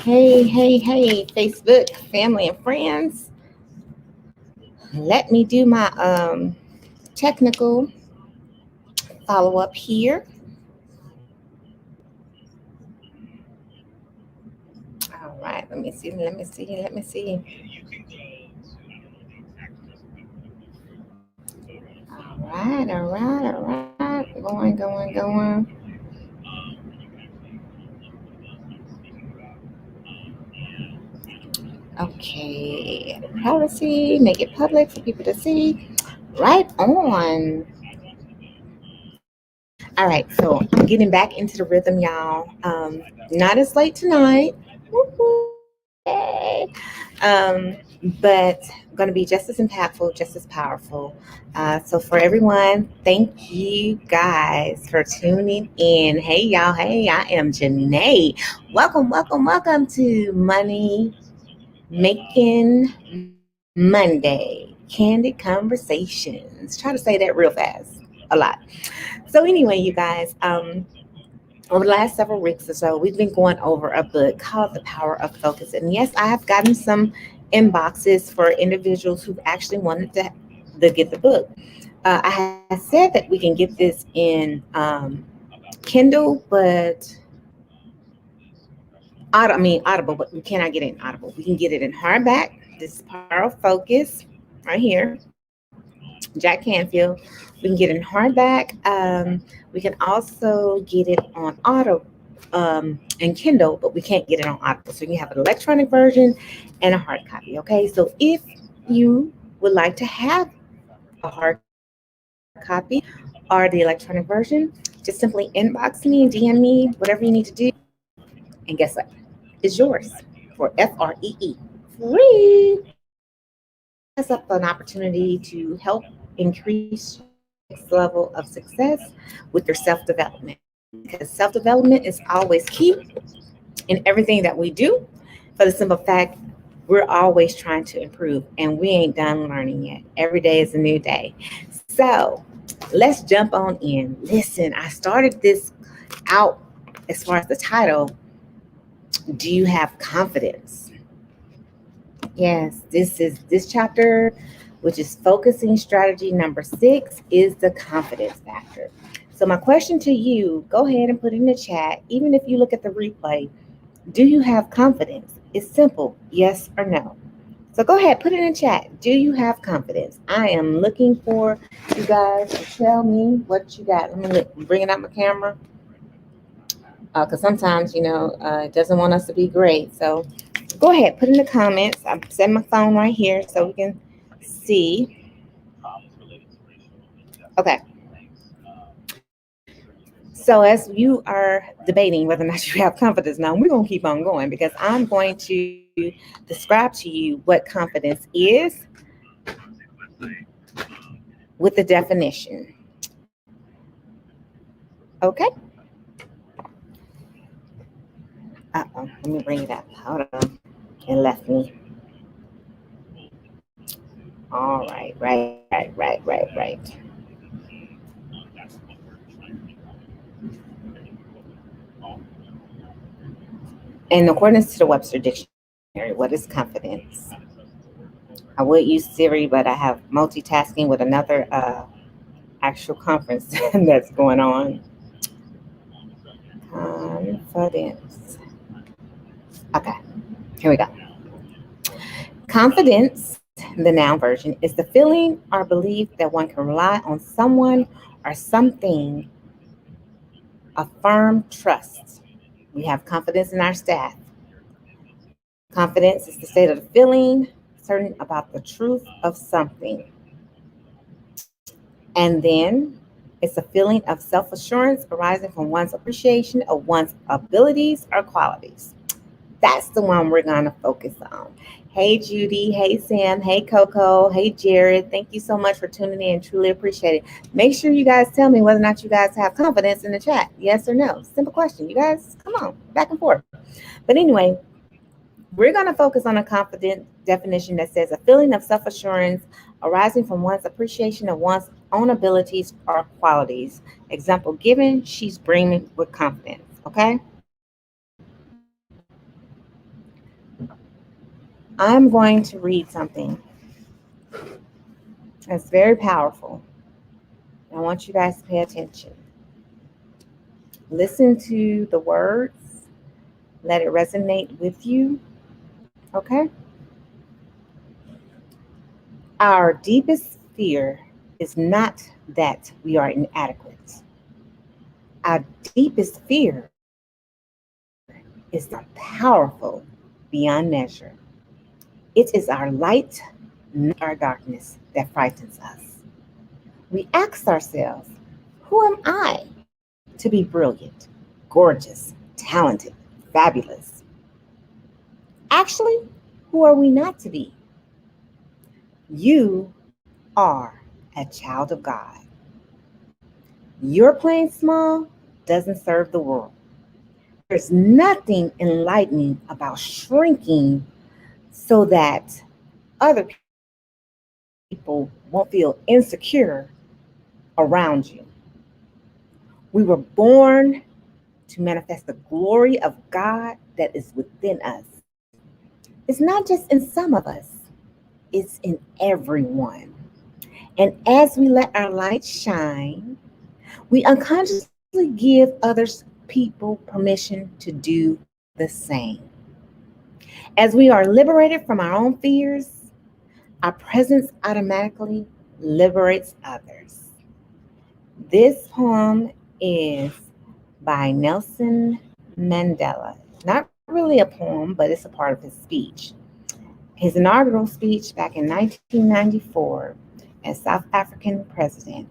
Hey, Facebook family and friends. Let me do my technical follow up here. All right, let me see. All right. Going. Okay, privacy, make it public for people to see. Right on. All right, so I'm getting back into the rhythm, y'all. Not as late tonight. Woo-hoo. Yay. But going to be just as impactful, just as powerful. So for everyone, thank you guys for tuning in. Hey y'all, hey, I am Janae. Welcome to Money Making Monday. Candid Conversations. Try to say that real fast. A lot. So anyway, you guys, over the last several weeks or so, we've been going over a book called The Power of Focus. And yes, I have gotten some inboxes for individuals who've actually wanted to get the book. I had said that we can get this in Kindle, but Audible, but we cannot get it in Audible. We can get it in hardback. This is Power of Focus right here, Jack Canfield. We can get it in hardback. We can also get it on and Kindle, but we can't get it on Audible. So you have an electronic version and a hard copy. Okay, so if you would like to have a hard copy or the electronic version, just simply inbox me and DM me, whatever you need to do. And guess what? It's yours for FREE. Free. Setting us up an opportunity to help increase your next level of success with your self development. Because self development is always key in everything that we do, for the simple fact we're always trying to improve and we ain't done learning yet. Every day is a new day. So let's jump on in. Listen, I started this out as far as the title. Do you have confidence? Yes, this chapter, which is focusing strategy number 6, is the confidence factor. So my question to you, go ahead and put it in the chat, even if you look at the replay. Do you have confidence? It's simple, yes or no. So go ahead, put it in the chat. Do you have confidence? I am looking for you guys to tell me what you got. Let me look. I'm bringing out my camera because sometimes, it doesn't want us to be great. So go ahead, put in the comments. I'm setting my phone right here so we can see. Okay. So as you are debating whether or not you have confidence now, we're going to keep on going because I'm going to describe to you what confidence is with the definition. Okay. Let me bring it up. Hold on. It left me. All right. In accordance to the Webster Dictionary, what is confidence? I would use Siri, but I have multitasking with another actual conference that's going on. Confidence. Okay, here we go. Confidence, the noun version, is the feeling or belief that one can rely on someone or something, a firm trust. We have confidence in our staff. Confidence is the state of the feeling certain about the truth of something. And then it's a feeling of self assurance arising from one's appreciation of one's abilities or qualities. That's the one we're going to focus on. Hey, Judy. Hey, Sam. Hey, Coco. Hey, Jared. Thank you so much for tuning in. Truly appreciate it. Make sure you guys tell me whether or not you guys have confidence in the chat. Yes or no? Simple question. You guys, come on, back and forth. But anyway, we're going to focus on a confident definition that says a feeling of self assurance arising from one's appreciation of one's own abilities or qualities. Example given, she's brimming with confidence. Okay. I'm going to read something that's very powerful. I want you guys to pay attention. Listen to the words, let it resonate with you, okay? Our deepest fear is not that we are inadequate. Our deepest fear is that powerful beyond measure. It is our light, not our darkness, that frightens us. We ask ourselves, who am I to be brilliant, gorgeous, talented, fabulous? Actually, who are we not to be? You are a child of God. Your playing small doesn't serve the world. There's nothing enlightening about shrinking so that other people won't feel insecure around you. We were born to manifest the glory of God that is within us. It's not just in some of us, it's in everyone. And as we let our light shine, we unconsciously give others people permission to do the same. As we are liberated from our own fears, our presence automatically liberates others. This poem is by Nelson Mandela. Not really a poem, but it's a part of his speech. His inaugural speech back in 1994 as South African president.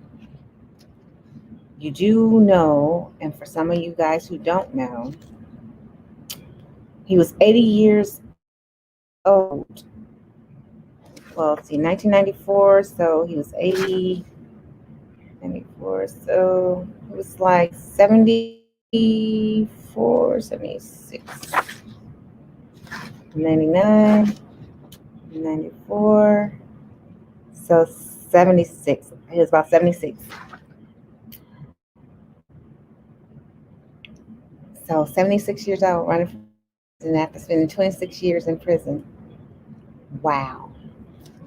You do know, and for some of you guys who don't know, he was 80 years old. Well, let's see, 1994, so he was 80, 94, so it was like 74, 76, 99, 94, so 76. He was about 76. So 76 years old, running for president after spending 26 years in prison. Wow.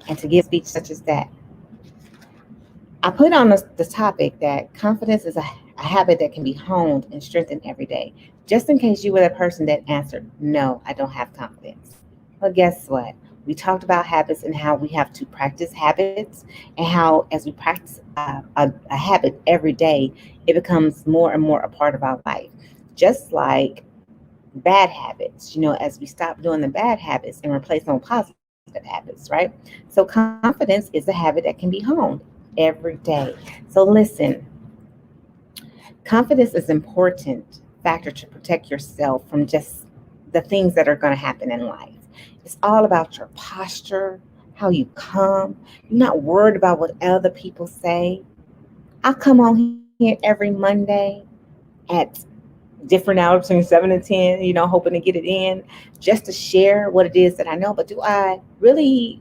And to give a speech such as that. I put on the topic that confidence is a habit that can be honed and strengthened every day, just in case you were the person that answered, no, I don't have confidence. But guess what? We talked about habits and how we have to practice habits, and how as we practice a habit every day, it becomes more and more a part of our life. Just like bad habits, as we stop doing the bad habits and replace them with positive habits, right? So confidence is a habit that can be honed every day. So listen, confidence is important factor to protect yourself from just the things that are going to happen in life. It's all about your posture, how you come. You're not worried about what other people say. I come on here every Monday at different hours between 7 and 10, hoping to get it in just to share what it is that I know. But do I really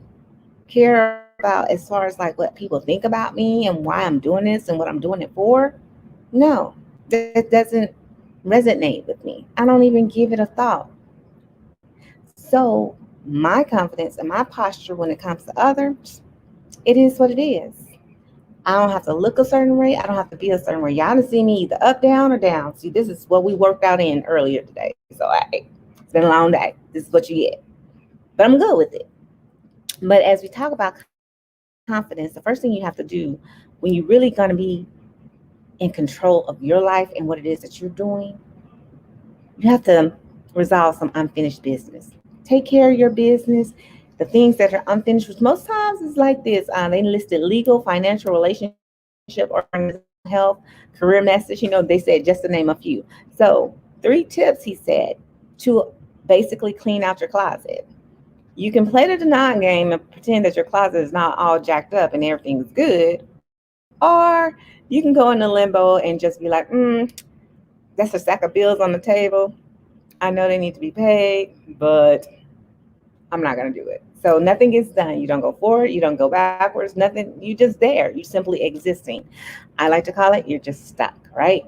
care about as far as like what people think about me and why I'm doing this and what I'm doing it for? No, that doesn't resonate with me. I don't even give it a thought. So my confidence and my posture when it comes to others, it is what it is. I don't have to look a certain way. I don't have to be a certain way. Y'all done see me either up, down, or down. See, this is what we worked out in earlier today. So it's been a long day. This is what you get. But I'm good with it. But as we talk about confidence, the first thing you have to do when you're really going to be in control of your life and what it is that you're doing, you have to resolve some unfinished business. Take care of your business. The things that are unfinished, which most times is like this. They listed legal, financial, relationship, organizational health, career message. They said just to name a few. So 3 tips, he said, to basically clean out your closet. You can play the denial game and pretend that your closet is not all jacked up and everything's good. Or you can go into limbo and just be like, that's a stack of bills on the table. I know they need to be paid, but I'm not going to do it. So nothing gets done. You don't go forward. You don't go backwards. Nothing. You just there. You simply existing. I like to call it, you're just stuck, right?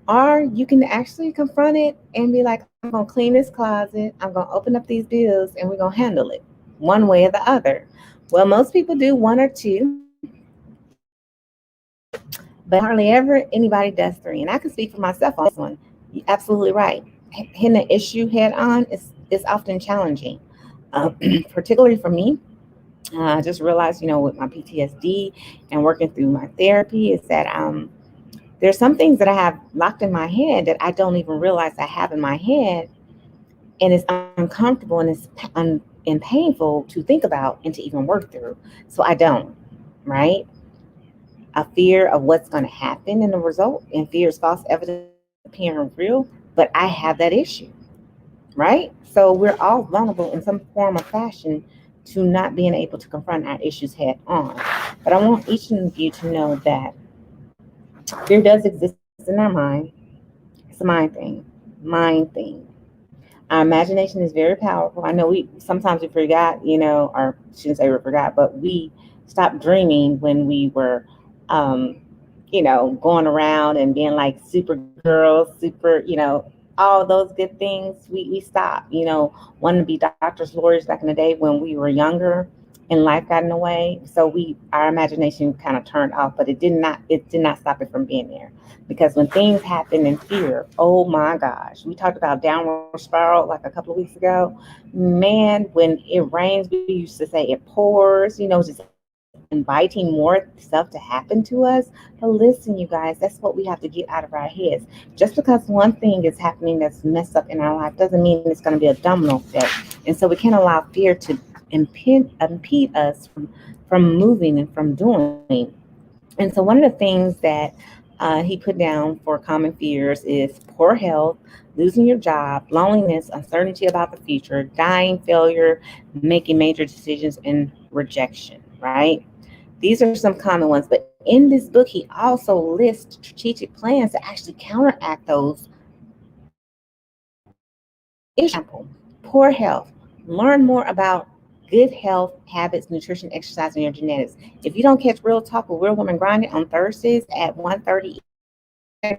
Or you can actually confront it and be like, I'm going to clean this closet. I'm going to open up these bills and we're going to handle it. one way or the other. Well, most people do one or two, but hardly ever anybody does three. And I can speak for myself on this one. You're absolutely right. Hitting the issue head on is often challenging, uh, particularly for me. I just realized, with my PTSD and working through my therapy, is that there's some things that I have locked in my head that I don't even realize I have in my head, and it's uncomfortable and and painful to think about and to even work through. So I don't, right? A fear of what's going to happen in the result, and fear is false evidence appearing real, but I have that issue, right? So we're all vulnerable in some form or fashion to not being able to confront our issues head on. But I want each of you to know that fear does exist in our mind. It's a mind thing. Our imagination is very powerful. I know we sometimes we forgot, or shouldn't say we forgot, but we stopped dreaming when we were, um, going around and being like super girls, super, all those good things. We stopped, wanting to be doctors, lawyers back in the day when we were younger and life got in the way. So our imagination kind of turned off, but it did not stop it from being there. Because when things happen in fear, oh my gosh, we talked about downward spiral like a couple of weeks ago. Man, when it rains, we used to say it pours, just inviting more stuff to happen to us. But listen, you guys, that's what we have to get out of our heads. Just because one thing is happening that's messed up in our life doesn't mean it's going to be a domino effect. And so we can't allow fear to impede us from moving and from doing. And so one of the things that he put down for common fears is poor health, losing your job, loneliness, uncertainty about the future, dying, failure, making major decisions, and rejection, right? These are some common ones. But in this book, he also lists strategic plans to actually counteract those issues. Poor health. Learn more about good health habits, nutrition, exercise, and your genetics. If you don't catch Real Talk with Real Woman Grinding on Thursdays at 1:30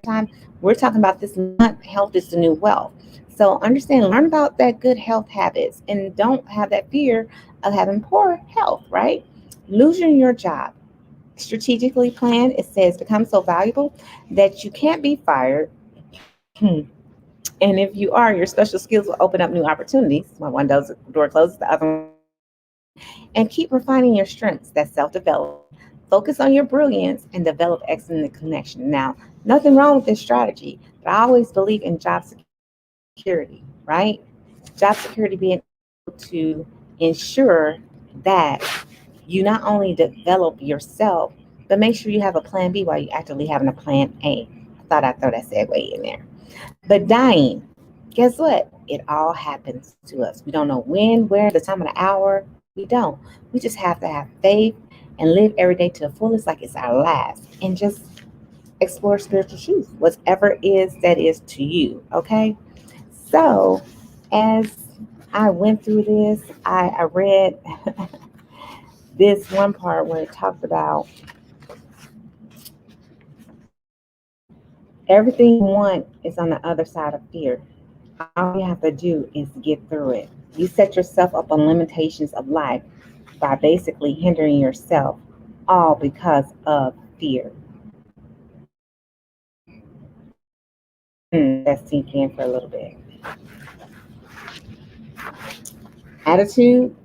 time, we're talking about this month, health is the new wealth. So understand, learn about that good health habits and don't have that fear of having poor health, right? Losing your job. Strategically planned, it says become so valuable that you can't be fired. And if you are, your special skills will open up new opportunities. When one door closes, the other one opens. And keep refining your strengths. That's self-development. Focus on your brilliance and develop excellent connection. Now, nothing wrong with this strategy, but I always believe in job security, right? Job security being able to ensure that you not only develop yourself, but make sure you have a plan B while you actively having a plan A. I thought I'd throw that segue in there. But dying, guess what? It all happens to us. We don't know when, where, the time of the hour. We don't. We just have to have faith and live every day to the fullest like it's our last. And just explore spiritual truth, whatever is that is to you. Okay? So as I went through this, I read this one part where it talked about everything you want is on the other side of fear. All you have to do is get through it. You set yourself up on limitations of life by basically hindering yourself, all because of fear. Let's sink in for a little bit. Attitude,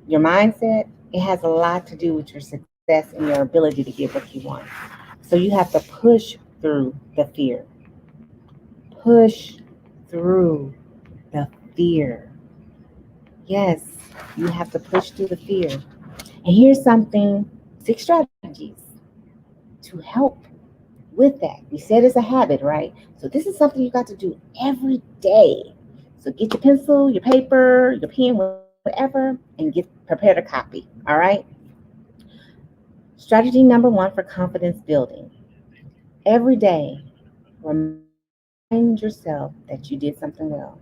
your mindset, it has a lot to do with your success and your ability to get what you want. So you have to push through the fear. Push through the fear. Yes, you have to push through the fear. And here's something, 6 strategies to help with that. We said it's a habit, right? So this is something you got to do every day. So get your pencil, your paper, your pen, whatever, and get prepared a copy. All right. Strategy number 1 for confidence building. Every day, remind yourself that you did something well.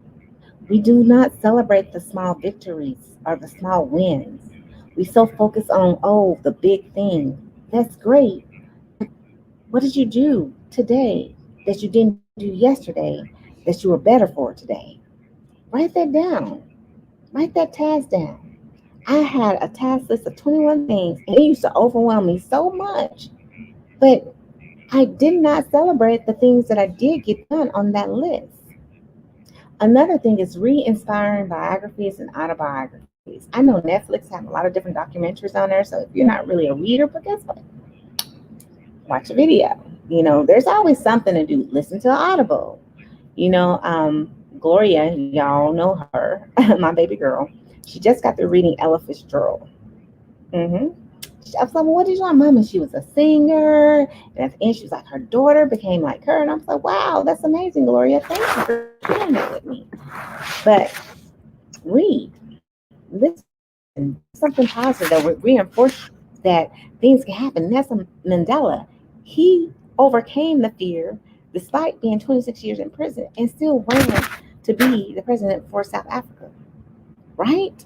We do not celebrate the small victories or the small wins. We so focus on, oh, the big thing. That's great. What did you do today that you didn't do yesterday that you were better for today? Write that down. Write that task down. I had a task list of 21 things, and it used to overwhelm me so much. But I did not celebrate the things that I did get done on that list. Another thing is re-inspiring biographies and autobiographies. I know Netflix have a lot of different documentaries on there, so if you're not really a reader, but guess what? Watch a video. There's always something to do. Listen to Audible. Gloria, y'all know her, my baby girl. She just got through reading Ella Fitzgerald. Mm-hmm. I was like, well, what did you want, Mom? And she was a singer. And at the end, she was like, her daughter became like her. And I was like, wow, that's amazing, Gloria. Thank you for sharing that with me. But read, listen, something positive that would reinforce that things can happen. Nelson Mandela, he overcame the fear despite being 26 years in prison and still ran to be the president for South Africa, right?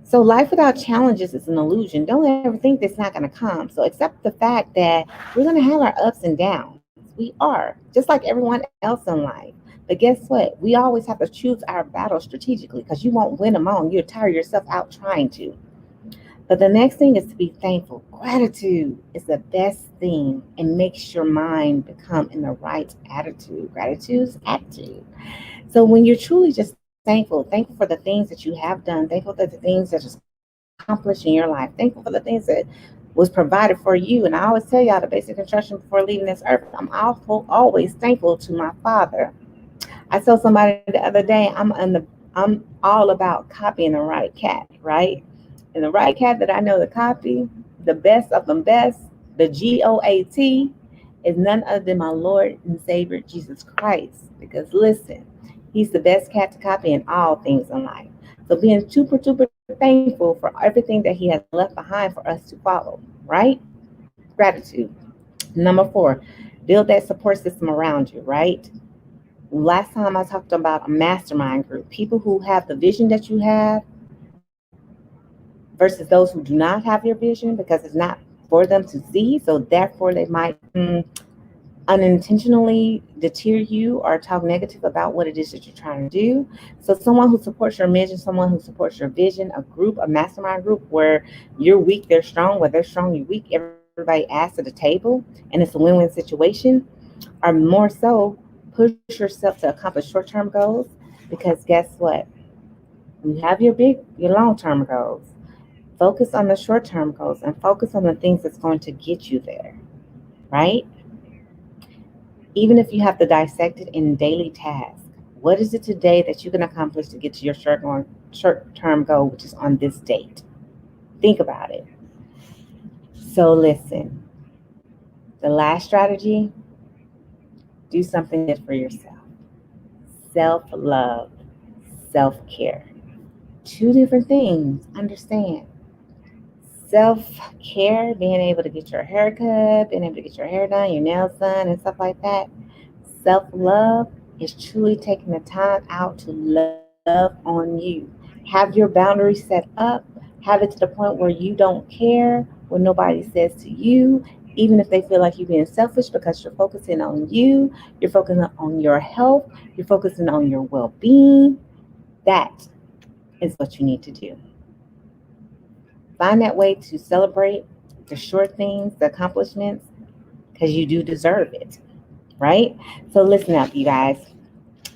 So life without challenges is an illusion. Don't ever think that's not going to come. So accept the fact that we're going to have our ups and downs. We are, just like everyone else in life. But guess what? We always have to choose our battles strategically because you won't win them all. You'll tire yourself out trying to. But the next thing is to be thankful. Gratitude is the best thing and makes your mind become in the right attitude. Gratitude's attitude. So when you're truly just thankful for the things that you have done, thankful for the things that just accomplished in your life, thankful for the things that was provided for you. And I always tell y'all the basic instruction before leaving this earth. I'm always thankful to my Father. I told somebody the other day I'm all about copying the right cat, right? And the right cat that I know to copy, the best of them best, the GOAT, is none other than my Lord and Savior Jesus Christ. Because listen, He's the best cat to copy in all things in life. So being super, super thankful for everything that He has left behind for us to follow, right? Gratitude. Number 4, build that support system around you, right? Last time I talked about a mastermind group, people who have the vision that you have versus those who do not have your vision because it's not for them to see. So therefore, they might unintentionally deter you or talk negative about what it is that you're trying to do. So someone who supports your mission, someone who supports your vision, a group, a mastermind group where you're weak, they're strong, where they're strong, you're weak, everybody adds to the table and it's a win-win situation, or more so, push yourself to accomplish short-term goals because guess what? You have your long-term goals. Focus on the short-term goals and focus on the things that's going to get you there, right? Even if you have to dissect it in daily tasks, what is it today that you can accomplish to get to your short-term goal, which is on this date? Think about it. So listen, the last strategy, do something good for yourself. Self-love, self-care. Two different things, understand. Self-care, being able to get your hair cut, being able to get your hair done, your nails done, and stuff like that. Self-love is truly taking the time out to love on you. Have your boundaries set up. Have it to the point where you don't care what nobody says to you, even if they feel like you're being selfish because you're focusing on you, you're focusing on your health, you're focusing on your well-being. That is what you need to do. Find that way to celebrate the short things, the accomplishments, because you do deserve it, right? So listen up, you guys.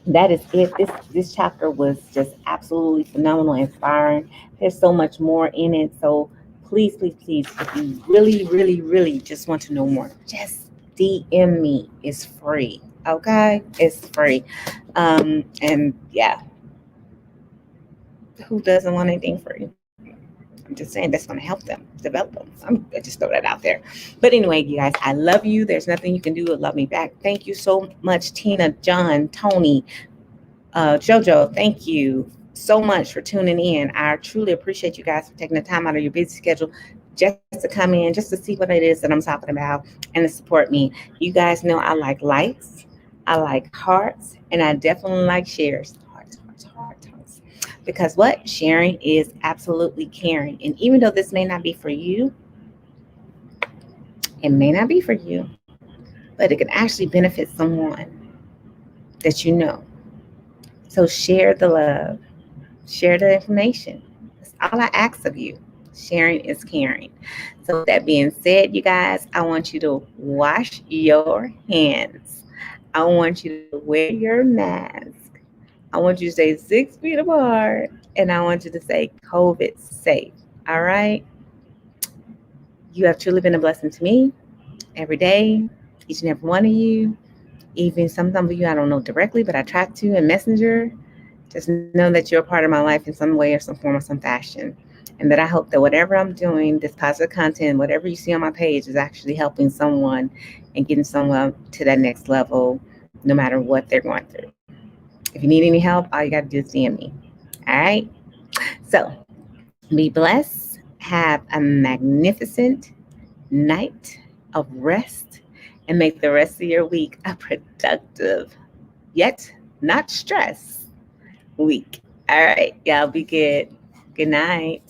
That is it. This chapter was just absolutely phenomenal, inspiring. There's so much more in it. So please, please, please, if you really, really, really just want to know more, just DM me. It's free. Okay? It's free. And yeah, who doesn't want anything free? I'm just saying that's going to help them develop them. I just throw that out there. But anyway, you guys, I love you. There's nothing you can do to love me back. Thank you so much, Tina, John, Tony, Jojo. Thank you so much for tuning in. I truly appreciate you guys for taking the time out of your busy schedule just to come in, just to see what it is that I'm talking about and to support me. You guys know I like likes, I like hearts, and I definitely like shares. Hearts, hearts, hearts, hearts. Because what? Sharing is absolutely caring. And even though this may not be for you, it may not be for you, but it can actually benefit someone that you know. So share the love, share the information. all I ask of you. Sharing is caring. So, with that being said, you guys, I want you to wash your hands. I want you to wear your mask. I want you to stay 6 feet apart. And I want you to stay COVID safe. All right? You have truly been a blessing to me every day, each and every one of you. Even some of you I don't know directly, but I track to in Messenger. Just know that you're a part of my life in some way or some form or some fashion. And that I hope that whatever I'm doing, this positive content, whatever you see on my page, is actually helping someone and getting someone to that next level, no matter what they're going through. If you need any help, all you got to do is DM me. All right? So be blessed. Have a magnificent night of rest and make the rest of your week a productive, yet not stress week. All right, y'all be good. Good night.